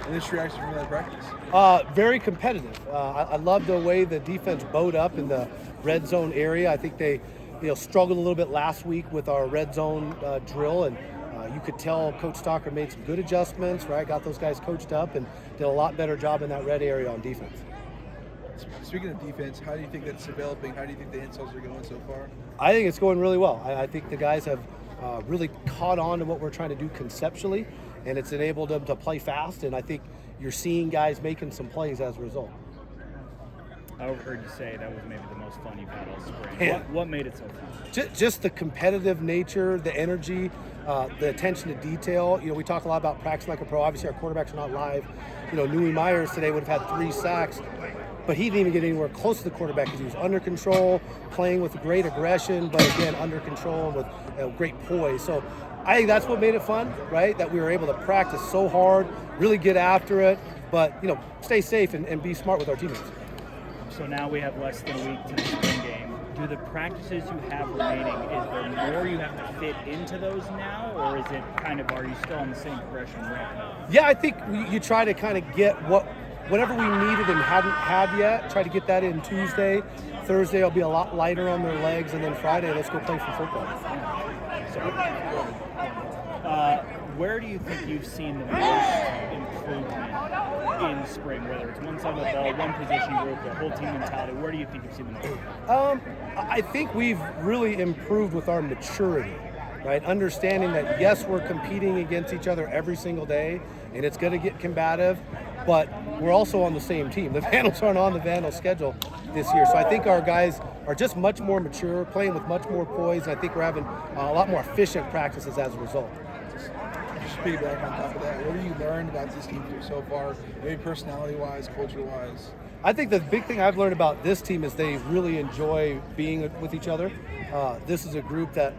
Initial reaction from that practice? Very competitive. I love the way the defense bowed up in the red zone area. I think they, struggled a little bit last week with our red zone drill, and you could tell Coach Stalker made some good adjustments. Right, got those guys coached up and did a lot better job in that red area on defense. Speaking of defense, how do you think that's developing? How do you think the installs are going so far? I think it's going really well. I think the guys have really caught on to what we're trying to do conceptually, and it's enabled them to play fast, and I think you're seeing guys making some plays as a result. I overheard you say that was maybe the most fun you've had all spring. Yeah. What made it so fun? Just the competitive nature, the energy, the attention to detail. We talk a lot about practicing like a pro. Obviously, our quarterbacks are not live. Newey Myers today would have had 3 sacks, but he didn't even get anywhere close to the quarterback because he was under control, playing with great aggression, but again, under control and with great poise. So I think that's what made it fun, right? That we were able to practice so hard, really get after it, but, stay safe and be smart with our teammates. So now we have less than a week to the spring game. Do the practices you have remaining, is there more you have to fit into those now, or is it are you still on the same progression ramping up? Yeah, I think you try to kind of get whatever we needed and hadn't had yet, try to get that in Tuesday. Thursday I'll be a lot lighter on their legs, and then Friday let's go play some football. Where do you think you've seen the most improvement in spring, whether it's one side of the ball, one position group, the whole team mentality? Where do you think you've seen the most? I think we've really improved with our maturity, right? Understanding that, yes, we're competing against each other every single day, and it's going to get combative, but we're also on the same team. The Vandals aren't on the Vandals schedule this year, so I think our guys are just much more mature, playing with much more poise, and I think we're having a lot more efficient practices as a result. Just piggyback on top of that, what have you learned about this team so far, maybe personality-wise, culture-wise? I think the big thing I've learned about this team is they really enjoy being with each other. This is a group that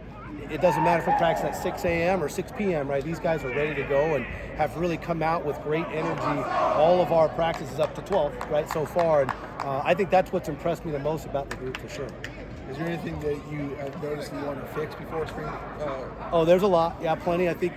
it doesn't matter if we practice at 6 a.m. or 6 p.m., right? These guys are ready to go and have really come out with great energy. All of our practices up to 12, right, so far. And I think that's what's impressed me the most about the group for sure. Is there anything that you have noticed that you want to fix before spring? There's a lot. Yeah, plenty. I think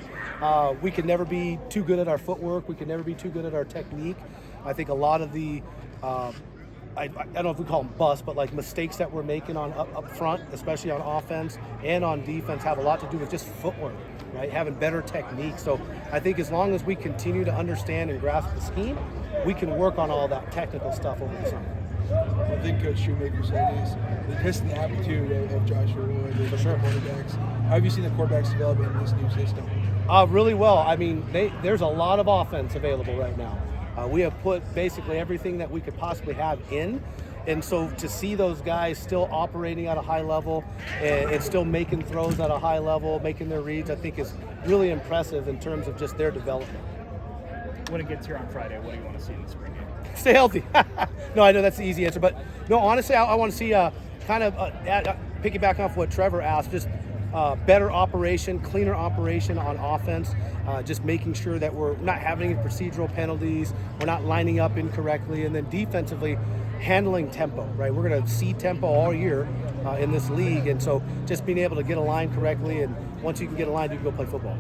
we can never be too good at our footwork. We can never be too good at our technique. I think a lot of the I don't know if we call them busts, but like mistakes that we're making on up front, especially on offense and on defense, have a lot to do with just footwork, right? Having better technique. So I think as long as we continue to understand and grasp the scheme, we can work on all that technical stuff over the summer. I think Coach Shoemaker said is the piston aptitude of Joshua Wood, for sure. Quarterbacks. How have you seen the quarterbacks develop in this new system? Really well. I mean, there's a lot of offense available right now. We have put basically everything that we could possibly have in. And so to see those guys still operating at a high level and still making throws at a high level, making their reads, I think is really impressive in terms of just their development. When it gets here on Friday, what do you want to see in the spring game? Stay healthy. No, I know that's the easy answer. But no, honestly, I want to see piggyback off what Trevor asked, just better operation, cleaner operation on offense, just making sure that we're not having any procedural penalties, we're not lining up incorrectly, and then defensively handling tempo, right? We're going to see tempo all year in this league, and so just being able to get aligned correctly, and once you can get aligned, you can go play football.